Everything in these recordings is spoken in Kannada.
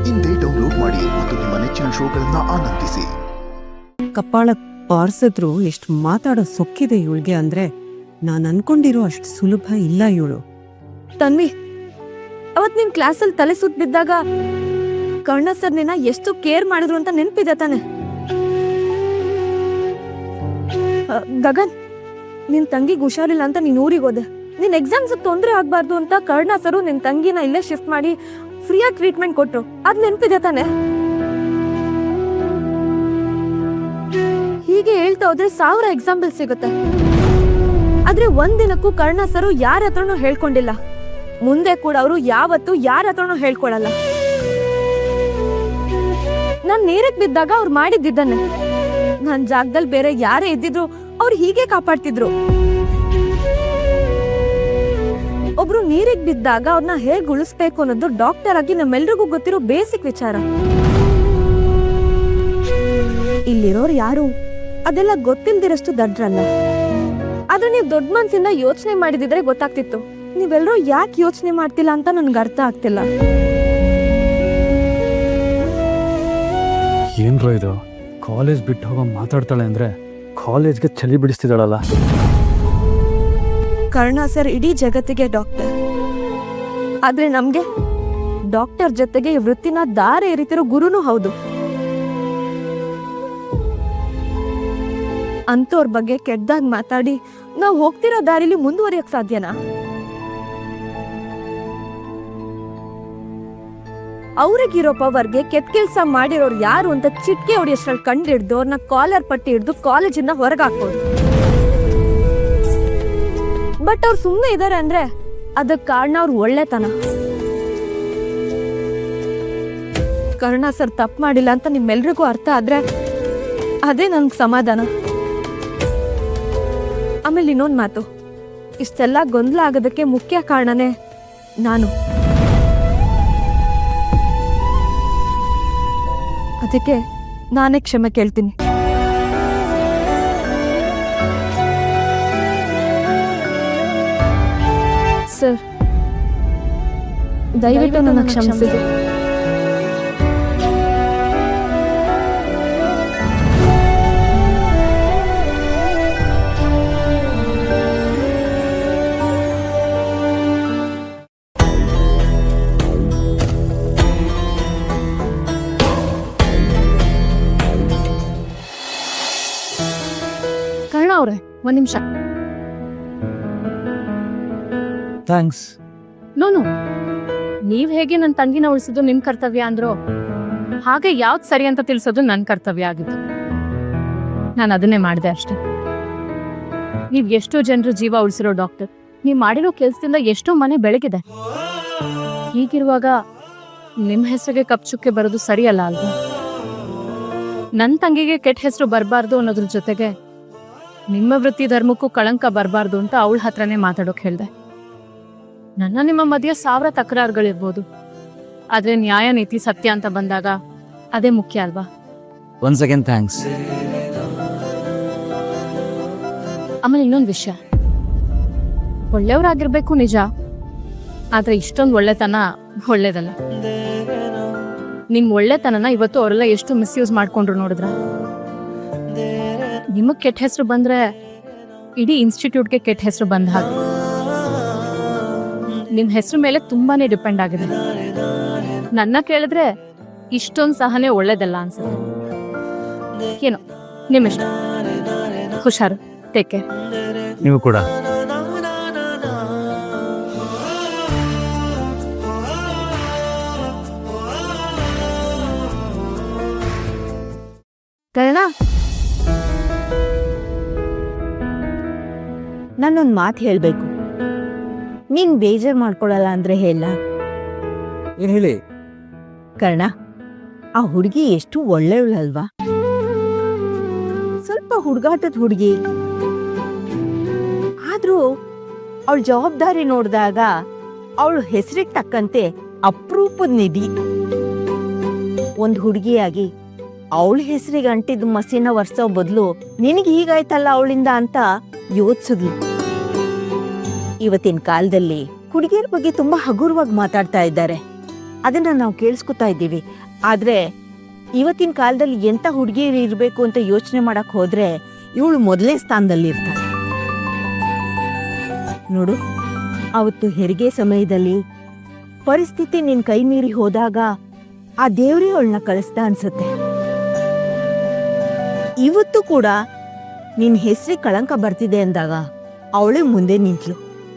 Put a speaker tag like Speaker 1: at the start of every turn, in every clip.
Speaker 1: ಇಂದೇ ಡೌನ್ಲೋಡ್ ಮಾಡಿ ಮತ್ತು ನಿಮ್ಮ ನೆಚ್ಚಿನ ಶೋಗಳನ್ನ ಆನಂದಿಸಿ.
Speaker 2: ಕಪ್ಪಾಳ ಬಾರಿಸಿದ್ರು ಎಷ್ಟು ಮಾತಾಡೋ ಸೊಕ್ಕಿದೆ ಇವಳಿಗೆ ಅಂದ್ರೆ ನಾನು ಅನ್ಕೊಂಡಿರೋ ಅಷ್ಟು ಸುಲಭ ಇಲ್ಲ ಇವಳು.
Speaker 3: ತನ್ವಿ, ಅವತ್ ನಿನ್ ಕ್ಲಾಸಲ್ಲಿ ತಲೆ ಸುತ್ತ ಬಿದ್ದಾಗ ಕರ್ಣ ಸರ್ ನಿನ್ನ ಎಷ್ಟು ಕೇರ್ ಮಾಡಿದ್ರು ಅಂತ ನೆನ್ಪಿದೆ ತಾನೆ? ಗಗನ್, ನಿನ್ ತಂಗಿಗೆ ಹುಷಾರಿಲ್ಲ ಅಂತ ನೀನ್ ಊರಿಗೆ ಹೋದೆ. ನಿನ್ ಎಕ್ಸಾಮ್ಸ್ ತೊಂದರೆ ಆಗ್ಬಾರ್ದು ಅಂತ ಕರ್ಣ ಸರು ನಿನ್ ತಂಗಿನ ಇಲ್ಲೇ ಶಿಫ್ಟ್ ಮಾಡಿ ಫ್ರೀಯಾಗಿ ಟ್ರೀಟ್ಮೆಂಟ್ ಕೊಟ್ರು. ಅದ್ ನೆನ್ಪಿದೆ ತಾನೆ? ಹೀಗೆ ಹೇಳ್ತಾ ಹೋದ್ರೆ 1000 ಎಕ್ಸಾಂಪಲ್ ಸಿಗುತ್ತೆ. ಆದ್ರೆ ಒಂದಿನಕ್ಕೂ ಕರ್ಣ ಸರು ಯಾರ ಹತ್ರನೂ ಹೇಳ್ಕೊಂಡಿಲ್ಲ. ಮುಂದೆ ಕೂಡ ಅವರು ಯಾವತ್ತೂ ಯಾರ ಹತ್ರನೂ ಹೇಳ್ಕೊಳಲ್ಲ. ನಾನ್ ನೇರಕ್ ಬಿದ್ದಾಗ ಅವ್ರು ಮಾಡಿದ್ದಿದ್ದಾನೆ. ನನ್ ಜಾಗದಲ್ಲಿ ಬೇರೆ ಯಾರೇ ಇದ್ದಿದ್ರು ಅವ್ರು ಹೀಗೆ ಕಾಪಾಡ್ತಿದ್ರು. ಒಬ್ರು ನೀರಿಗೆ ಬಿದ್ದಾಗ ಅವ್ರನ್ನ ಹೇಗ್ ಉಳಿಸ್ಬೇಕು ಅನ್ನೋದು ಡಾಕ್ಟರ್ ಆಗಿ ನಮ್ಮೆಲ್ರಿಗೂ ಗೊತ್ತಿರೋ ಬೇಸಿಕ್ ವಿಚಾರ. ಇಲ್ಲಿರೋರು ಯಾರು ಅದೆಲ್ಲ ಗೊತ್ತಿಲ್ದಿರಷ್ಟು ದಡ್ರಲ್ಲ. ಆದ್ರೆ ನೀವು ದೊಡ್ಡ ಮನ್ಸಿಂದ ಯೋಚನೆ ಮಾಡಿದಿದ್ರೆ ಗೊತ್ತಾಗ್ತಿತ್ತು. ನೀವೆಲ್ಲರೂ ಯಾಕೆ ಯೋಚನೆ ಮಾಡ್ತಿಲ್ಲ ಅಂತ ನನ್ಗೆ ಅರ್ಥ ಆಗ್ತಿಲ್ಲ.
Speaker 4: ಏನ್ರೋ ಇದು, ಕಾಲೇಜ್ ಬಿಟ್ಟು ಹೋಗೋ ಮಾತಾಡ್ತಾಳೆ ಅಂದ್ರೆ ಕಾಲೇಜ್ಗೆ ಚಳಿ ಬಿಡಿಸ್ತಿದ್ದಾಳಲ್ಲ.
Speaker 3: ಕರ್ಣ ಸರ್ ಇಡೀ ಜಗತ್ತಿಗೆ ಡಾಕ್ಟರ್. ಆದ್ರೆ ನಮ್ಗೆ ಡಾಕ್ಟರ್ ಜೊತೆಗೆ ಈ ವೃತ್ತಿನ ದಾರಿ ಎರಿತಿರೋ ಗುರುನೂ ಹೌದು. ಅಂತವ್ರ ಬಗ್ಗೆ ಕೆಟ್ಟದಾಗ ಮಾತಾಡಿ ನಾವು ಹೋಗ್ತಿರೋ ದಾರಿಲಿ ಮುಂದುವರಿಯಕ್ ಸಾಧ್ಯನಾ? ಅವ್ರಿಗಿರೋ ಪವರ್ಗೆ ಕೆಟ್ಟ ಕೆಲ್ಸ ಮಾಡಿರೋರು ಯಾರು ಅಂತ ಚಿಟ್ಕೆ ಹೊಡಿಯೋಷ್ಟ್ರಲ್ಲಿ ಕಂಡಿಡ್ದು ಅವ್ರನ್ನ ಕಾಲರ್ ಪಟ್ಟಿ ಹಿಡ್ದು ಕಾಲೇಜಿಂದ ಹೊರಗಾಕ್ಬೋದು. ಬಟ್ ಅವ್ರು ಸುಮ್ಮನೆ ಇದಾರೆ ಅಂದ್ರೆ ಅದಕ್ಕೆ ಕಾರಣ ಅವ್ರ ಒಳ್ಳೆತನ. ಕರ್ಣ ಸರ್ ತಪ್ಪು ಮಾಡಿಲ್ಲ ಅಂತ ನಿಮ್ಮೆಲ್ರಿಗೂ ಅರ್ಥ ಆದ್ರೆ ಅದೇ ನನ್ಗೆ ಸಮಾಧಾನ. ಆಮೇಲೆ ಇನ್ನೊಂದು ಮಾತು, ಇಷ್ಟೆಲ್ಲ ಗೊಂದಲ ಆಗೋದಕ್ಕೆ ಮುಖ್ಯ ಕಾರಣನೇ ನಾನು. ಅದಕ್ಕೆ ನಾನೇ ಕ್ಷಮೆ ಕೇಳ್ತೀನಿ. ಸರ್, ದಯವಿಟ್ಟು ನನ್ನ ಕ್ಷಮಿಸಿ. ಕರ್ಣ ಅವ್ರೆ, ಒಂದ್ ನಿಮಿಷ.
Speaker 4: ಥ್ಯಾಂಕ್ಸ್.
Speaker 5: ನೋನು, ನೀವ್ ಹೇಗೆ ನನ್ನ ತಂಗಿನ ಉಳಿಸೋದು ನಿಮ್ ಕರ್ತವ್ಯ ಅಂದ್ರೋ ಹಾಗೆ ಯಾವ್ದು ಸರಿ ಅಂತ ತಿಳಿಸೋದು ನನ್ನ ಕರ್ತವ್ಯ ಆಗಿತ್ತು. ನಾನು ಅದನ್ನೇ ಮಾಡಿದೆ ಅಷ್ಟೆ. ನೀವ್ ಎಷ್ಟೋ ಜನರು ಜೀವ ಉಳಿಸಿರೋ ಡಾಕ್ಟರ್. ನೀವ್ ಮಾಡಿರೋ ಕೆಲ್ಸದಿಂದ ಎಷ್ಟೋ ಮನೆ ಬೆಳಗಿದೆ. ಹೀಗಿರುವಾಗ ನಿಮ್ ಹೆಸರಿಗೆ ಕಪ್ಚುಕ್ಕೆ ಬರೋದು ಸರಿಯಲ್ಲ ಅಲ್ವಾ? ನನ್ನ ತಂಗಿಗೆ ಕೆಟ್ಟ ಹೆಸರು ಬರಬಾರ್ದು ಅನ್ನೋದ್ರ ಜೊತೆಗೆ ನಿಮ್ಮ ವೃತ್ತಿ ಧರ್ಮಕ್ಕೂ ಕಳಂಕ ಬರಬಾರ್ದು ಅಂತ ಅವಳ ಹತ್ರನೇ ಮಾತಾಡೋಕೆ ಹೇಳ್ದೆ. ನನ್ನ ನಿಮ್ಮ ಮಧ್ಯೆ 1000 ತಕರಾರುಗಳಿರ್ಬೋದು, ಆದ್ರೆ ನ್ಯಾಯ ನೀತಿ ಸತ್ಯ ಅಂತ ಬಂದಾಗ ಅದೇ ಮುಖ್ಯ ಅಲ್ವಾ?
Speaker 4: Once again thanks.
Speaker 5: ಆಮೇಲೆ ಇನ್ನೊಂದು ವಿಷಯ, ಒಳ್ಳೆಯವರಾಗಿರ್ಬೇಕು ನಿಜ, ಆದ್ರೆ ಇಷ್ಟೊಂದು ಒಳ್ಳೆತನ ಒಳ್ಳೇದಲ್ಲ. ನಿಮ್ ಒಳ್ಳೆತನನ ಇವತ್ತು ಅವರೆಲ್ಲ ಎಷ್ಟು ಮಿಸ್ಯೂಸ್ ಮಾಡ್ಕೊಂಡ್ರು ನೋಡಿದ್ರ? ನಿಮಗ್ ಕೆಟ್ಟ ಹೆಸರು ಬಂದ್ರೆ ಇಡೀ ಇನ್ಸ್ಟಿಟ್ಯೂಟ್ಗೆ ಕೆಟ್ಟ ಹೆಸರು ಬಂದ ಹಾಗೆ. ನಿಮ್ ಹೆಸರು ಮೇಲೆ ತುಂಬಾನೇ ಡಿಪೆಂಡ್ ಆಗಿದೆ. ನನ್ನ ಕೇಳಿದ್ರೆ ಇಷ್ಟೊಂದು ಸಹನೆ ಒಳ್ಳೇದಲ್ಲ ಅನ್ಸುತ್ತೆ. ಏನೋ ನಿಮ್ಮಿಷ್ಟ. ಹುಷಾರು, ಟೇಕ್ ಕೇರ್.
Speaker 4: ನೀವು ಕೂಡ.
Speaker 2: ಕರ್ಣ, ನಾನೊಂದು ಮಾತು ಹೇಳ್ಬೇಕು. ನೀನ್ ಬೇಜಾರು ಮಾಡ್ಕೊಳಲ್ಲ ಅಂದ್ರೆ ಹೇಳ.
Speaker 4: ಹೇಳಿ.
Speaker 2: ಕರ್ಣ, ಆ ಹುಡುಗಿ ಎಷ್ಟು ಒಳ್ಳೆಯವಳಲ್ವಾ? ಸ್ವಲ್ಪ ಹುಡುಗಾಟದ ಹುಡುಗಿ, ಆದ್ರೂ ಅವಳ ಜವಾಬ್ದಾರಿ ನೋಡಿದಾಗ ಅವಳು ಹೆಸರಿಗೆ ತಕ್ಕಂತೆ ಅಪರೂಪದ ನಿಧಿ. ಒಂದು ಹುಡುಗಿಯಾಗಿ ಅವಳ ಹೆಸರಿಗೆ ಅಂಟಿದ ಮಸಿನ ವರ್ಷೋ ಬದಲು ನಿನಗೆ ಹೀಗಾಯ್ತಲ್ಲ ಅವಳಿಂದ ಅಂತ ಯೋಚಿಸಿದ್ಲು. ಇವತ್ತಿನ ಕಾಲದಲ್ಲಿ ಹುಡುಗಿಯರ ಬಗ್ಗೆ ತುಂಬಾ ಹಗುರವಾಗಿ ಮಾತಾಡ್ತಾ ಇದ್ದಾರೆ.
Speaker 6: ಅದನ್ನ ನಾವು ಕೇಳಿಸ್ಕೊತಾ ಇದ್ದೀವಿ. ಆದ್ರೆ ಇವತ್ತಿನ ಕಾಲದಲ್ಲಿ ಎಂತ ಹುಡುಗಿಯರು ಇರಬೇಕು ಅಂತ ಯೋಚನೆ ಮಾಡಕ್ ಹೋದ್ರೆ ಇವಳು ಮೊದಲನೇ ಸ್ಥಾನದಲ್ಲಿ ಇರ್ತಾಳೆ. ನೋಡು, ಅವತ್ತು ಹೆರಿಗೆ ಸಮಯದಲ್ಲಿ ಪರಿಸ್ಥಿತಿ ನಿನ್ ಕೈ ಮೀರಿ ಹೋದಾಗ ಆ ದೇವ್ರೇ ಅವಳನ್ನ ಕಳಿಸ್ತಾ ಅನ್ಸುತ್ತೆ. ಇವತ್ತು ಕೂಡ ನಿನ್ ಹೆಸರಿಗೆ ಕಳಂಕ ಬರ್ತಿದೆ ಅಂದಾಗ ಅವಳೇ ಮುಂದೆ ನಿಂತ್ಲು.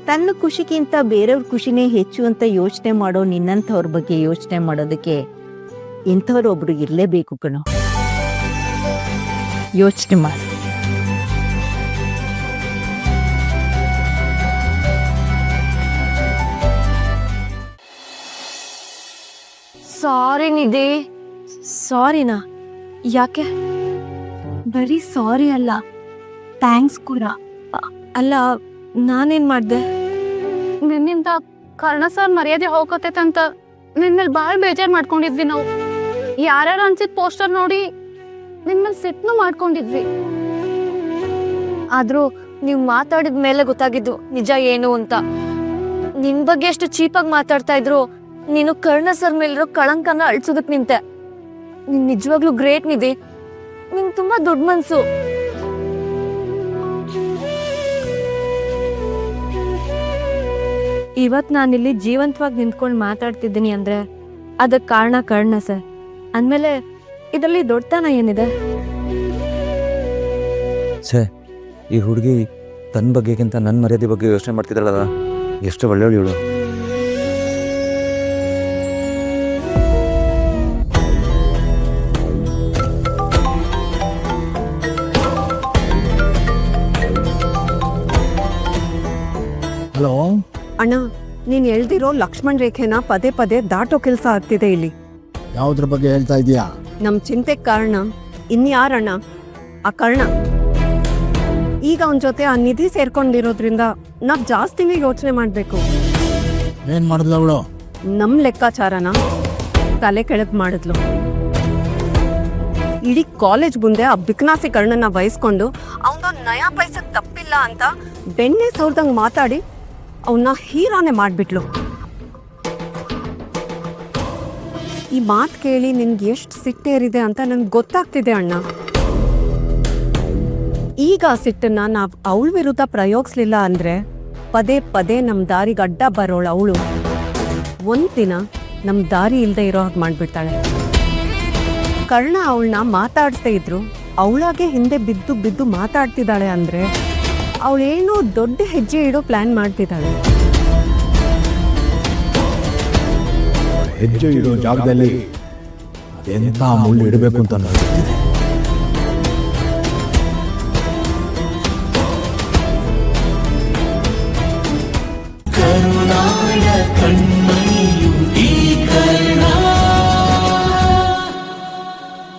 Speaker 6: ತನ್ನ ಖುಷಿಗಿಂತ ಬೇರೆಯವ್ರ ಖುಷಿನೇ ಹೆಚ್ಚು ಅಂತ ಯೋಚನೆ ಮಾಡೋ ನಿನ್ನಂಥವ್ರ ಬಗ್ಗೆ ಯೋಚನೆ ಮಾಡೋದಕ್ಕೆ ಇಂಥವ್ರೊಬ್ರು ಇರಲೇಬೇಕು ಕಣೋ. ಯೋಚನೆ ಮಾಡಿ.
Speaker 3: ಸಾರಿ ನಿಧಿ. ಸಾರಿನಾ? ಯಾಕೆ?
Speaker 7: ಬರೀ ಸಾರಿ ಅಲ್ಲ, ಥ್ಯಾಂಕ್ಸ್ ಕೂಡ.
Speaker 3: ಅಲ್ಲ, ನಾನೇನ್ ಮಾಡ್ದೆ?
Speaker 5: ನಿನ್ನಿಂದ ಕರ್ಣ ಸರ್ ಮರ್ಯಾದೆ ಹೋಗತೈತೆ ಅಂತ ನಿನ್ಮೇಲೆ ಭಾಳ ಬೇಜಾರು ಮಾಡ್ಕೊಂಡಿದ್ವಿ ನಾವು. ಯಾರ್ಯಾರು ಅನ್ಸಿದ್ ಪೋಸ್ಟರ್ ನೋಡಿ ನಿನ್ಮೇಲೆ ಸಿಟ್ನು ಮಾಡ್ಕೊಂಡಿದ್ವಿ.
Speaker 3: ಆದ್ರೂ ನೀವು ಮಾತಾಡಿದ ಮೇಲೆ ಗೊತ್ತಾಗಿದ್ದು ನಿಜ ಏನು ಅಂತ. ನಿನ್ ಬಗ್ಗೆ ಎಷ್ಟು ಚೀಪಾಗಿ ಮಾತಾಡ್ತಾ ಇದ್ರು, ನೀನು ಕರ್ಣ ಸರ್ ಮೇಲಿರೋ ಕಳಂಕನ ಅಳ್ಸೋದಕ್ ನಿಂತೆ. ನೀನ್ ನಿಜವಾಗ್ಲೂ ಗ್ರೇಟ್ ನಿಧಿ. ನಿನ್ ತುಂಬಾ ದೊಡ್ಡ ಮನ್ಸು. ಇವತ್ ನಾನಿಲ್ಲಿ ಜೀವಂತವಾಗಿ ನಿಂತ್ಕೊಂಡು ಮಾತಾಡ್ತಿದ್ದೀನಿ ಅಂದ್ರೆ ಅದಕ್ಕೆ ಕಾರಣ ಕರ್ಣ ಸರ್. ಅಂದ್ಮೇಲೆ ಇದರಲ್ಲಿ ದೊಡ್ಡತನ ಏನಿದೆ?
Speaker 8: ಛೇ, ಈ ಹುಡುಗಿ ತನ್ನ ಬಗ್ಗೆಗಿಂತ ನನ್ನ ಮರ್ಯಾದೆ ಬಗ್ಗೆ ಯೋಚನೆ ಮಾಡ್ತಿದ್ದಾಳಲ್ಲ, ಎಷ್ಟು ಒಳ್ಳೆಯವಳು ಇವಳು.
Speaker 1: ಹಲೋ
Speaker 2: ಅಣ್ಣ, ನೀನ್ ಎಳ್ದಿರೋ ಲಕ್ಷ್ಮಣ್ ರೇಖೆನ ಪದೇ ಪದೇ ದಾಟೋ ಕೆಲಸ ಆಗ್ತಿದೆ ಇಲ್ಲಿ.
Speaker 1: ಯಾವುದ್ರ ಬಗ್ಗೆ ಹೇಳ್ತಾ ಇದೀಯಾ?
Speaker 2: ನಮ್ ಚಿಂತೆಗೆ ಕಾರಣ ಇನ್ಯಾರಣ್ಣ? ಆ ಕರ್ಣ. ಈಗ ಅವನ ಜೊತೆ ಆ ನಿಧಿ ಸೇರ್ಕೊಂಡಿರೋದ್ರಿಂದ ನಾವ್ ಜಾಸ್ತಿನೇ ಯೋಚನೆ ಮಾಡ್ಬೇಕು.
Speaker 1: ಏನ್ ಮಾಡಿದ್ಲ ಅವಳು?
Speaker 2: ನಮ್ ಲೆಕ್ಕಾಚಾರನ ತಲೆ ಕೆಳಗ್ ಮಾಡಿದ್ಲು. ಇಡೀ ಕಾಲೇಜ್ ಮುಂದೆ ಆ ಬಿಕ್ನಾಸಿ ಕರ್ಣನ ವಹಿಸ್ಕೊಂಡು ಅವನೊಂದು ನಯಾ ಪೈಸಕ್ ತಪ್ಪಿಲ್ಲ ಅಂತ ಬೆಣ್ಣೆ ಸೌರ್ದಂಗ್ ಮಾತಾಡಿ ಅವನ್ನ ಹೀರಾನೆ ಮಾಡ್ಬಿಟ್ಲು. ಈ ಮಾತು ಕೇಳಿ ನಿನ್ಗೆ ಎಷ್ಟು ಸಿಟ್ಟೇರಿದೆ ಅಂತ ನನ್ಗೆ ಗೊತ್ತಾಗ್ತಿದೆ ಅಣ್ಣ. ಈಗ ಆ ಸಿಟ್ಟನ್ನ ನಾವ್ ಅವಳ ವಿರುದ್ಧ ಪ್ರಯೋಗಿಸ್ಲಿಲ್ಲ ಅಂದ್ರೆ ಪದೇ ಪದೇ ನಮ್ ದಾರಿಗೆ ಅಡ್ಡ ಬರೋಳು ಅವಳು ಒಂದ್ ದಿನ ನಮ್ ದಾರಿ ಇಲ್ದೆ ಇರೋ ಹಾಗೆ ಮಾಡ್ಬಿಡ್ತಾಳೆ. ಕರ್ಣ ಅವಳನ್ನ ಮಾತಾಡಿಸ್ದೇ ಇದ್ರು ಅವಳಾಗೆ ಹಿಂದೆ ಬಿದ್ದು ಬಿದ್ದು ಮಾತಾಡ್ತಿದ್ದಾಳೆ ಅಂದ್ರೆ ಅವಳೇನೋ ದೊಡ್ಡ ಹೆಜ್ಜೆ ಇಡೋ ಪ್ಲಾನ್ ಮಾಡ್ತಿದ್ದಾಳೆ.
Speaker 1: ಹೆಜ್ಜೆ ಇಡೋ ಜಾಗದಲ್ಲಿ ಅದೆಂತ ಮುಳ್ಳು ಇಡಬೇಕು ಅಂತ ನೋಡ್ತಿದ್ದೆ.